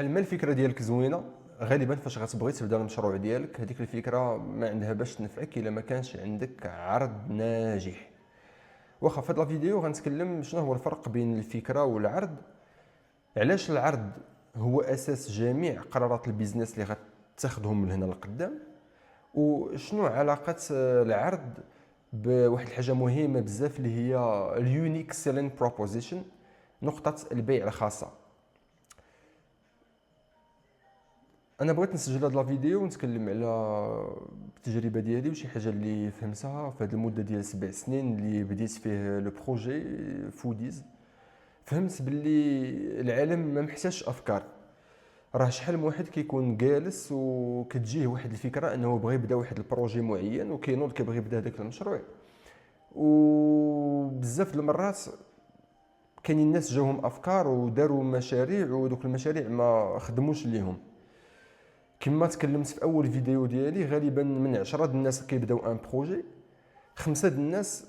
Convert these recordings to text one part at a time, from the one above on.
شحال ما الفكره ديالك زوينه، غالبا فاش غتبغي تبدا المشروع ديالك هذيك الفكره ما عندها باش تنفعك الا ما كانش عندك عرض ناجح. واخا في هذا الفيديو غنتكلم شنو هو الفرق بين الفكره والعرض، علاش العرض هو اساس جميع قرارات البيزنس اللي غتاخذهم من هنا لقدام، وشنو علاقه العرض بواحد الحاجه مهمه بزاف اللي هي اليونيك سيلين بروبوزيشن، نقطه البيع الخاصه. انا بغيت نسجل هذا الفيديو ونتكلم على التجربه ديالي وشي حاجه اللي فهمتها في هذه المده ديال 7 سنين اللي بديت فيه لو بروجي فوديز. فهمت باللي العالم ما محتاجش افكار. راه شحال من واحد كيكون جالس وكتجيه واحد الفكره انه بغى يبدا واحد البروجي معين وكينوض كيبغي يبدا هذاك المشروع، وبزاف المرات كاينين الناس جاوهم افكار وداروا مشاريع ودوك المشاريع ما خدموش ليهم. كما تكلمت في اول فيديو ديالي، غالبا من 10 الناس كيبداو ان بروجي، 5 الناس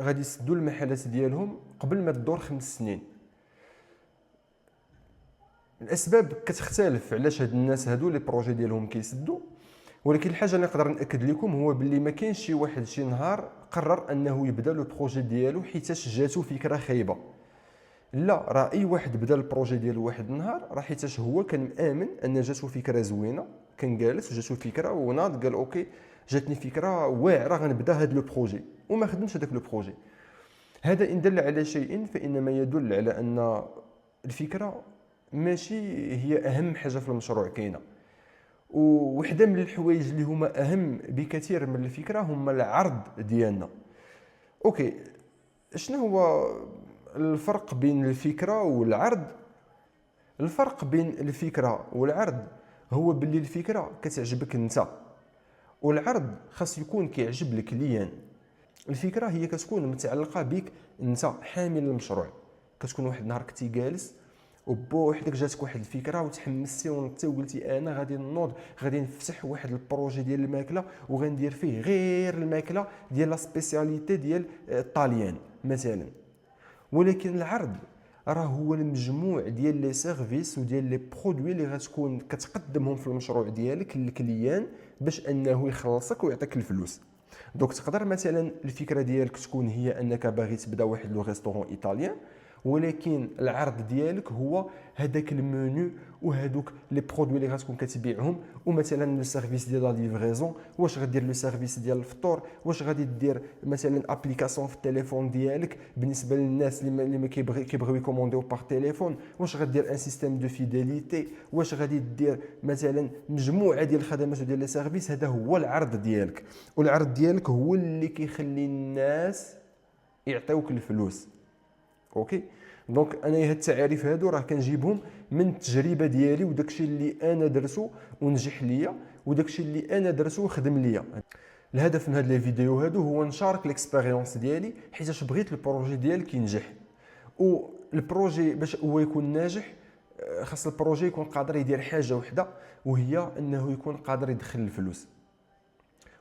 غادي يسدوا المحلات ديالهم قبل ما تدور 5 سنين. الاسباب كتختلف علاش هاد الناس هادو لي بروجي ديالهم كيسدوا، ولكن الحاجه اللي نقدر ناكد لكم هو باللي ما كاينش شي واحد شي نهار قرر انه يبدا لو بروجي ديالو حيتاش جاتو فكره خايبه. لا، راه اي واحد بدا البروجي ديالو واحد النهار راه حيتاش هو كان مآمن ان جاتو فكره زوينه، كان جالس وجاتو فكره وناض قال اوكي جاتني فكره واعره غنبدا هاد لو بروجي، وما خدمش هذاك لو بروجي. هذا ان دل على شيء فانما يدل على ان الفكره ماشي هي اهم حاجه في المشروع كاينه. ووحده من الحوايج اللي هما اهم بكثير من الفكره هما العرض ديالنا. اوكي، شنو هو الفرق بين الفكره والعرض؟ الفرق بين الفكره والعرض هو باللي الفكره كتعجبك انت، والعرض خاص يكون كيعجب الكليان. الفكره هي كتكون متعلقه بك انت حامل المشروع، كتكون واحد النهار كنتي جالس وبوحدك جاتك واحد الفكره وتحمستي ونطي وقلتي انا غادي نوض غادي نفتح واحد البروجي ديال الماكله وغندير فيه غير الماكله ديال لا سبيسياليتي ديال الطاليان مثلا. ولكن العرض راه هو المجموع ديال لي سيرفيس وديال لي برودوي اللي غتكون كتقدمهم في المشروع ديالك للكليان باش انه يخلصك ويعطيك الفلوس. دونك تقدر مثلا الفكره ديالك تكون هي انك باغي تبدا واحد لو ريستورون ايطاليان، ولكن العرض ديالك هو هذاك المنيو وهذوك لي برودوي اللي غتكون كتبيعهم، ومثلا لو سيرفيس ديال لا ليفريزون، واش غدير لو سيرفيس ديال الفطور، واش غادي دير مثلا ابليكاسيون في التليفون ديالك بالنسبه للناس اللي ما كيبغيو يكومونديو بار تليفون، واش غدير ان سيستيم دو فيداليتي، واش غادي دير مثلا مجموعه ديال الخدمات وديال لي سيرفيس. هذا هو العرض ديالك، والعرض ديالك هو اللي كيخلي الناس يعطيوك الفلوس. اوكي، دونك انا هاد التعاريف هادو راه كنجيبهم من التجربه ديالي وداكشي اللي انا درسو ونجح ليا وداكشي اللي انا درسو وخدم ليا. الهدف من هاد لي فيديو هادو هو نشارك ليكسبيريونس ديالي حيتاش بغيت البروجي ديالك ينجح. والبروجي باش هو يكون ناجح خاص البروجي يكون قادر يدير حاجه وحده، وهي انه يكون قادر يدخل الفلوس.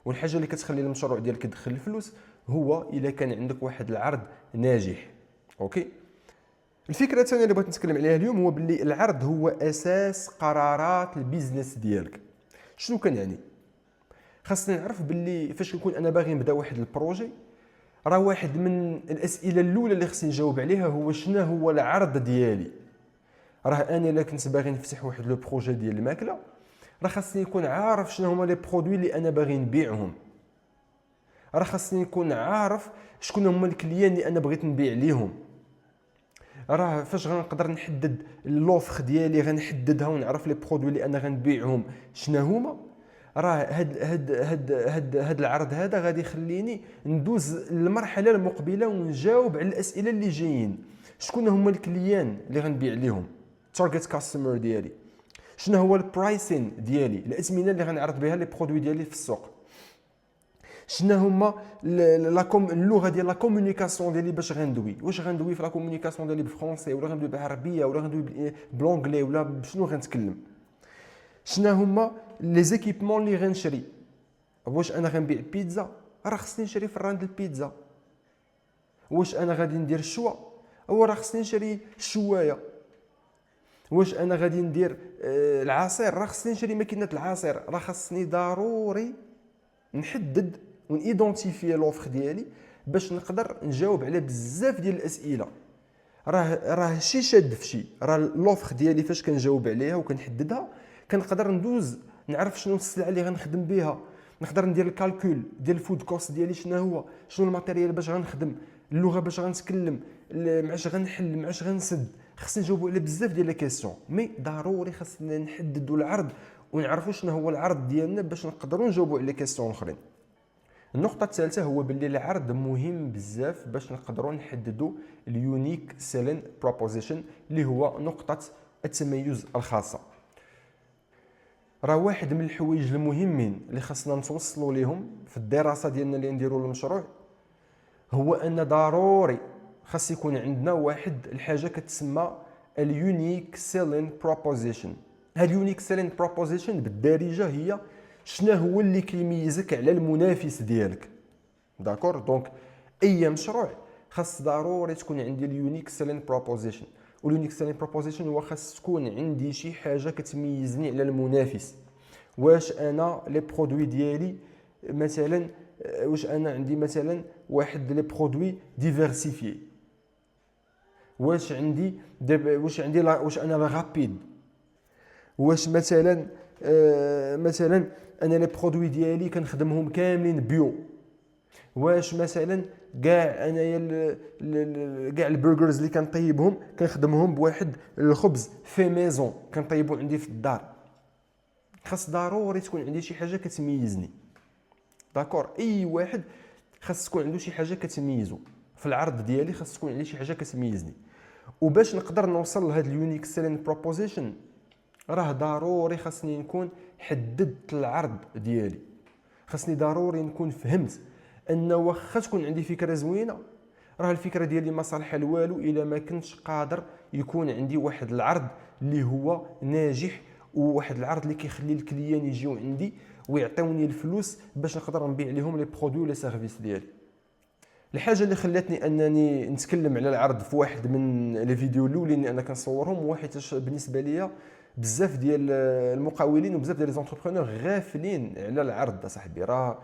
والحاجه اللي كتخلي المشروع ديالك يدخل الفلوس هو الا كان عندك واحد العرض ناجح. اوكي، الفكره الثانيه اللي بغيت نتكلم عليها اليوم هو باللي العرض هو اساس قرارات البيزنس ديالك. شنو كنعني؟ خاصني نعرف باللي فاش نكون انا باغي نبدا واحد البروجي، راه واحد من الاسئله الاولى اللي خصني نجاوب عليها هو شنو هو العرض ديالي. راه انا الا كنت باغي نفتح واحد لو بروجي ديال الماكله، راه خاصني نكون عارف شنو هما لي برودوي اللي انا باغي نبيعهم، راه خاصني نكون عارف شكون هما الكليان اللي انا بغيت نبيع ليهم. راه فاش غنقدر نحدد اللوفر ديالي غنحددها ونعرف لي برودوي اللي انا غنبيعهم شنو هما. راه هاد العرض هذا غادي يخليني ندوز للمرحله المقبله ونجاوب على الاسئله اللي جايين. شكون هما الكليان اللي غنبيع ليهم، تارجت كاستمر ديالي، شنو هو البرايسين ديالي، الاثمنه اللي غنعرض بها لي برودوي ديالي في السوق، شنو هما اللغه ديال لا كومونيكاسيون ديالي باش غندوي، واش غندوي في لا كومونيكاسيون ديالي بالفرونسي ولا غندوي بالعربيه ولا غندوي بلونجلي ولا بشنو غنتكلم، شنو هما لي زيكيبمون اللي غنشري. واش انا غنبيع بيتزا، راه خصني نشري فران ديال البيتزا. واش انا غادي ندير الشوا، راه خصني نشري الشوايه. واش انا غادي ندير العصير، راه خصني نشري ماكينه العصير، راه خصني ضروري نحدد ونيدونتيفي لوفر ديالي باش نقدر نجاوب على بزاف ديال الاسئله. راه شي شاد في شي، راه لوفر ديالي فاش كنجاوب عليها وكنحددها كنقدر ندوز نعرف شنو السلعه اللي غنخدم بها، نقدر ندير الكالكول ديال الفود كوست ديالي شنو هو، شنو الماتيريال باش غنخدم، اللغه باش غنتكلم، معاش غنحل، معاش غنسد. خصني نجاوبوا على بزاف ديال لي كيسيون، مي ضروري خصنا نحددوا العرض ونعرفوا شنو هو العرض ديالنا باش نقدروا نجاوبوا على لي كيسيون الاخرين. النقطة الثالثة هو باللي العرض مهم بزاف باش نقدروا نحددوا اليونيك سيلين بروبوزيشن اللي هو نقطة التميز الخاصة. راه واحد من الحوايج المهمين اللي خاصنا نتوصلوا ليهم في الدراسة ديالنا اللي نديروا المشروع هو ان ضروري خاص يكون عندنا واحد الحاجة كتسمى اليونيك سيلين بروبوزيشن. هاد اليونيك سيلين بروبوزيشن بالدارجة هي شنو هو اللي كيميزك على المنافس ديالك. داكور، دونك اي مشروع خاص ضروري تكون عندي اليونيك سيلين بروبوزيشن، واليونيك سيلين بروبوزيشن هو خاص تكون عندي شي حاجه كتميزني على المنافس. واش انا لي برودوي ديالي مثلا، واش انا عندي مثلا واحد لي برودوي ديفيرسيفي، واش عندي واش انا رابيد، واش مثلا مثلا انا لي برودوي ديالي كنخدمهم كاملين بيو، واش مثلا كاع انايا كاع البرجرز اللي كنطيبهم كنخدمهم بواحد الخبز في ميزون كنطيبو عندي في الدار. خاص ضروري تكون عندي شي حاجه كتميزني. داكور، اي واحد خاص تكون عنده شي حاجه كتميزو في العرض ديالي، خاص تكون عندي شي حاجه كتميزني. وباش نقدر نوصل لهاد اليونيك سيلين بروبوزيشن راه ضروري خاصني نكون حددت العرض ديالي، خاصني ضروري نكون فهمت ان واخا تكون عندي فكره زوينه راه الفكره ديالي ما صالحه لوالو الا ما كنتش قادر يكون عندي واحد العرض اللي هو ناجح، وواحد العرض اللي كيخلي الكليان يجيو عندي ويعطيوني الفلوس باش نقدر نبيع لهم لي برودوي ولا سيرفيس ديالي. الحاجه اللي خلاتني انني نتكلم على العرض في واحد من لي فيديو الاولين اللي انا كنصورهم هو حيت بالنسبه ليا بزاف ديال المقاولين وبزاف ديال لي زونتربرونور غافلين على العرض. صاحبي راه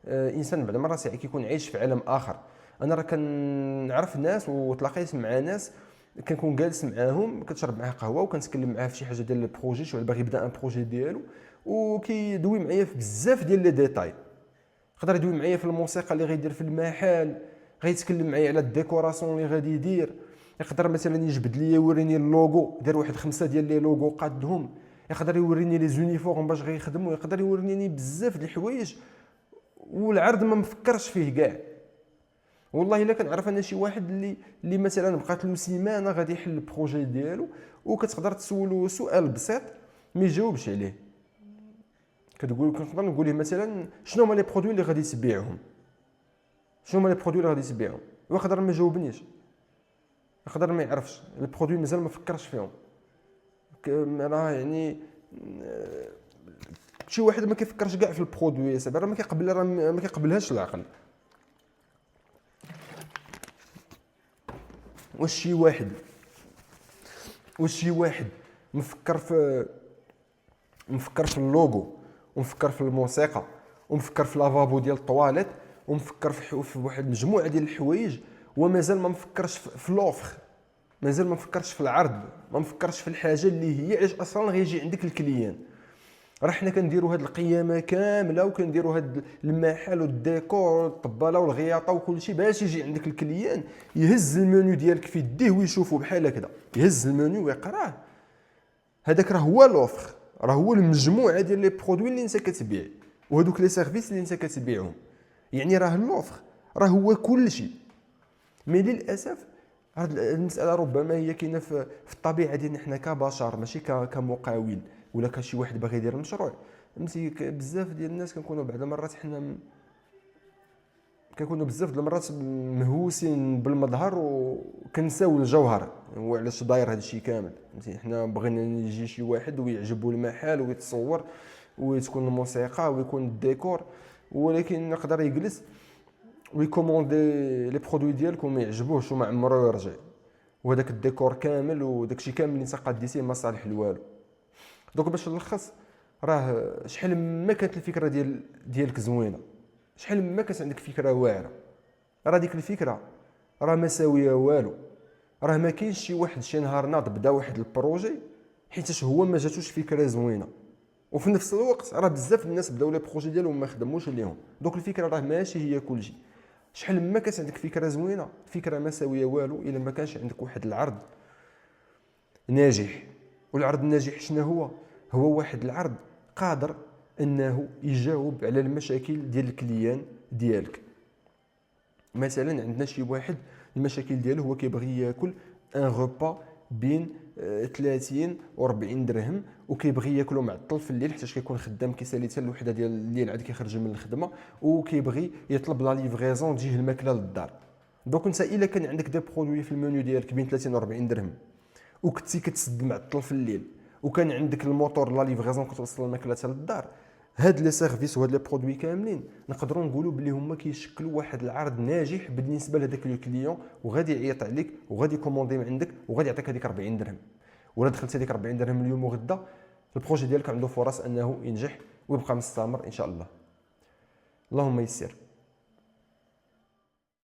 انسان بعض المرات كيكون عايش في عالم اخر. انا راه كنعرف ناس وتلاقيت مع ناس كنكون جالس معاهم كنشرب معاه قهوه وكنتكلم معاه في شي حاجه ديال البروجي، شي واحد باغي يبدا ان بروجي ديالو وكيدوي معايا في بزاف ديال لي ديتاي. يقدر يدوي معايا في الموسيقى اللي غيدير في المحل، غيتكلم معايا على الديكوراسيون اللي غادي يدير، يقدر مثلا يجبد لي يوريني اللوغو، دار واحد 5 ديال لي لوغو قادهم، يقدر يوريني لي زونيفورم باش غيخدموا، يقدر يوريني بزاف د الحوايج والعرض ما مفكرش فيه كاع. والله الا كنعرف انا شي واحد اللي مثلا بقات له سيمانه غادي يحل البروجي ديالو وكتقدر تسولو سؤال بسيط ما يجاوبش عليه، كنقدر نقول له مثلا شنو هما لي برودوي اللي غادي تبيعهم، شنو هما لي برودوي اللي غادي تبيعهم، ويقدر ما يجاوبنيش، يقدر ما يعرفش البرودوي مازال ما فكرش فيهم. راه يعني شي واحد ما كيفكرش كاع في البرودوي صاحبي، راه ما كيقبلهاش العقل. واش شي واحد مفكر في اللوغو ومفكر في الموسيقى ومفكر في لافابو ديال الطواليت ومفكر في واحد مجموعه ديال الحوايج ومازال ما مفكرش في لوفر، مازال ما مفكرش في العرض، ما مفكرش في الحاجه اللي هي علاش اصلا غيجي عندك الكليان. راه حنا كنديروا هاد القيامه كامله وكنديروا هاد المحل والديكور والطباله والغياطه وكل شيء باش يجي عندك الكليان يهز المنيو ديالك في يديه ويشوفه بحال هكذا، يهز المنيو ويقراه. هذاك راه هو لوفر، راه هو المجموعه ديال لي برودوي اللي انت كتبيع وهذوك لي سيرفيس اللي انت كتبيعهم. يعني راه اللوفر راه هو كل شيء. مي للاسف هاد المساله ربما هي كاينه في الطبيعه ديالنا حنا كبشر، ماشي كمقاول ولا كشي واحد باغي يدير مشروع. فهمتي بزاف ديال الناس كنكونوا بعض المرات حنا كنكونوا بزاف د المرات مهووسين بالمظهر وكنساو الجوهر، هو علاش داير هذا الشيء كامل. فهمتي حنا بغينا يجي شي واحد ويعجبو المحل ويتصور وتكون الموسيقى ويكون الديكور، ولكن يقدر يجلس ويكوموندي لي برودوي ديالك وما يعجبوهش وما عمرو يرجع. وهذاك الديكور كامل وداك الشيء كامل اللي انت قاديتيه ما صالح لوالو. دوك باش نلخص، راه شحال ما كانت الفكره ديالك زوينه، شحال ما كانت عندك فكره واعره، راه ديك الفكره راه ما ساويه والو. راه ما كاينش شي واحد شي نهار ناض بدا واحد البروجي حيتاش هو ما جاتوش فكره زوينه، وفي نفس الوقت راه بزاف الناس بداو لي بروجي ديالهم ما خدموش عليهم. دوك الفكره راه ماشي هي كلشي. شحال ما كانت عندك فكره زوينه، فكره ما ساويه والو الا ما كانش عندك واحد العرض ناجح. والعرض الناجح شنو هو؟ هو واحد العرض قادر انه يجاوب على المشاكل ديال الكليان ديالك. مثلا عندنا شي واحد المشاكل ديالو هو كيبغي ياكل ان غوبا بين 30 و 40 درهم، وكيبغي ياكلو معطل في الليل حيت كيكون خدام كيسالي حتى الوحده ديال الليل عاد كيخرج من الخدمه، وكيبغي يطلب لا ليفغيزون تجيه الماكله للدار. دونك انت الا كان عندك دي برودوي في المنيو ديالك بين 30 و 40 درهم، وكنتي كتسد معطل في الليل، وكان عندك الموتور لا ليفغيزون كتوصل الماكله حتى للدار، هاد لي سيرفيس وهاد لي برودوي كاملين نقدروا نقولوا بلي هما كيشكلوا واحد العرض ناجح بالنسبه لهذاك لو كليون، وغادي يعيط عليك وغادي يكوموندي من عندك وغادي يعطيك هذيك 40 درهم. ولا دخلتي هذيك 40 درهم اليوم وغدا، البروجي ديالك عنده فرص انه ينجح ويبقى مستمر ان شاء الله. اللهم يسر.